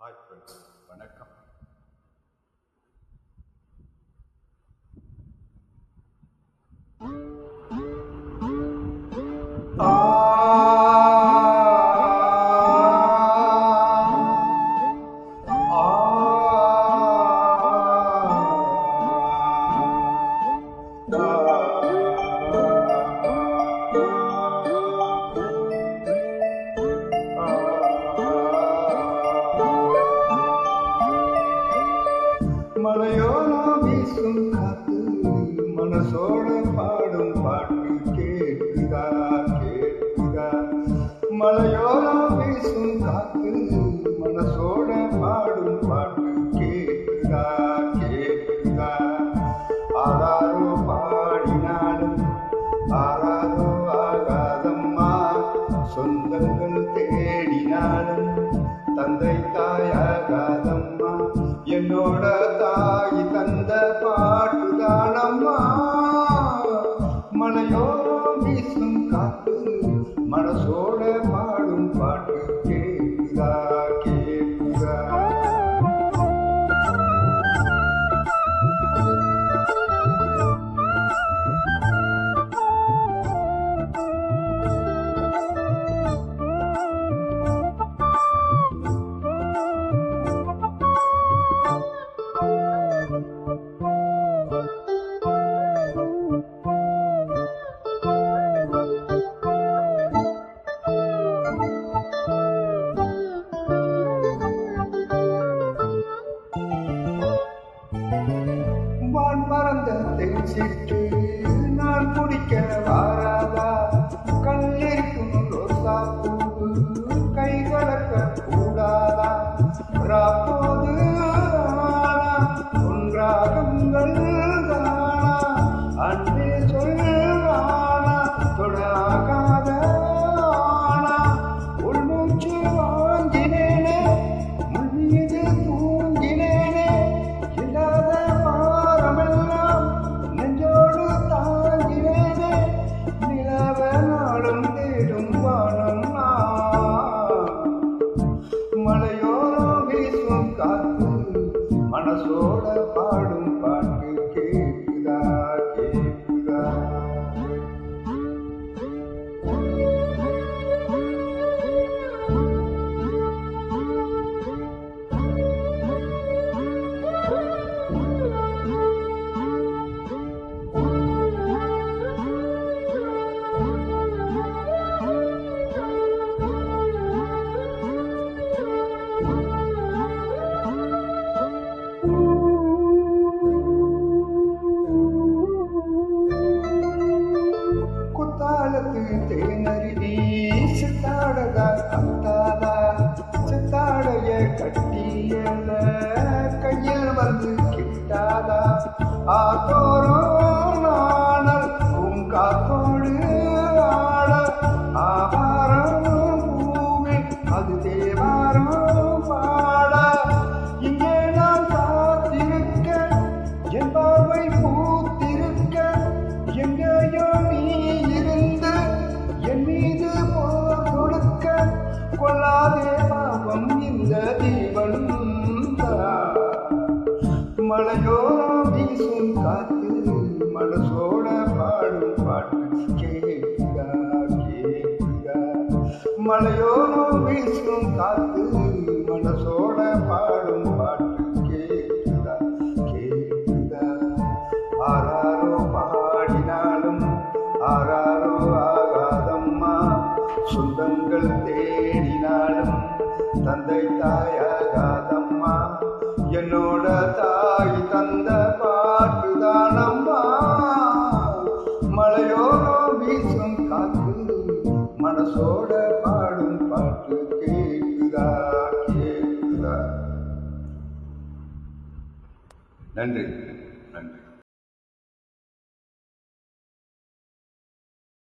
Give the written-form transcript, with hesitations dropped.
Hi friends, வணக்கம். மலையோரம் வீசும் காத்து மனசோட பாடும் பாட்டு கேட்குதா கேட்குதா. மலையோரம் வீசும் காத்து மனசோட பாடும் பாட்டு கேட்குதா கேட்குதா. ஆராரோ பாடினாலும் ஆராரோ ஆகாதம்மா, சொந்தங்கள் தேடினாலும் தந்தை தாயாகாதம்மா. என்னோட தாய் தந்த பாட்டுதானம்மா. மலையோரம் வீசும் காத்து மனசோட பாடும் பாட்டு கேட்குதா கேட்குதா. வான் பறந்த தென்சிட்டு நான் குடிக்க வாராதா. கல்லிருக்கும் ரோசா பூவு கை கலக்க கூடாதா. ராப்போது ஒன்றாகங்கள் தானா, அன்பே சொல்வானா தொடாகாத ஆனா. உள்மூச்சு வாங்கினேனே முள்மீது தூங்கினேனே, இல்லாத பாரமெல்லாம் நெஞ்சோடு தாங்கினேனே. நிலவ நாடும் தேடும் வானம் மலையோரம் வீசும் காத்து மனசோட பாடும் பாட்டு கேட்குதா கேட்குதா. குத்தாலத்து தேனருவி சித்தாடதா கத்தாதா. சித்தாடைய கட்டியல கையில் வந்து கிட்டாதா. ஆத்தோரம் நாணல் பூங்காத்தோடு ஆட. ஆவாரம் பூவில் அது தேவாரம் பாட. இங்கே நான் காத்திருக்க என் பார்வை பூத்திருக்க. எங்கேயோ நீ இருந்து என் மீது போர் கொடுக்க. கொள்ளாதே பாவம் இந்த தீபன். மலையோரம் வீசும் காத்து மனசோட பாடும் பாட்டு கேட்குதா கேட்குதா. மலையோரம் வீசும் காத்து மனசோட பாடும் பாட்டு கேட்குதா கேட்குதா. ஆராரோ பாடினாலும் ஆராரோ ஆகாதம்மா, சொந்தங்கள் தேடினாலும் தந்தை தாயாகாதம்மா. என்னோட தாய் தந்த பாட்டுதானம்மா. மலையோரம் வீசும் காத்து மனசோட பாடும் பாட்டு கேட்குதா கேட்குதா. நன்றி.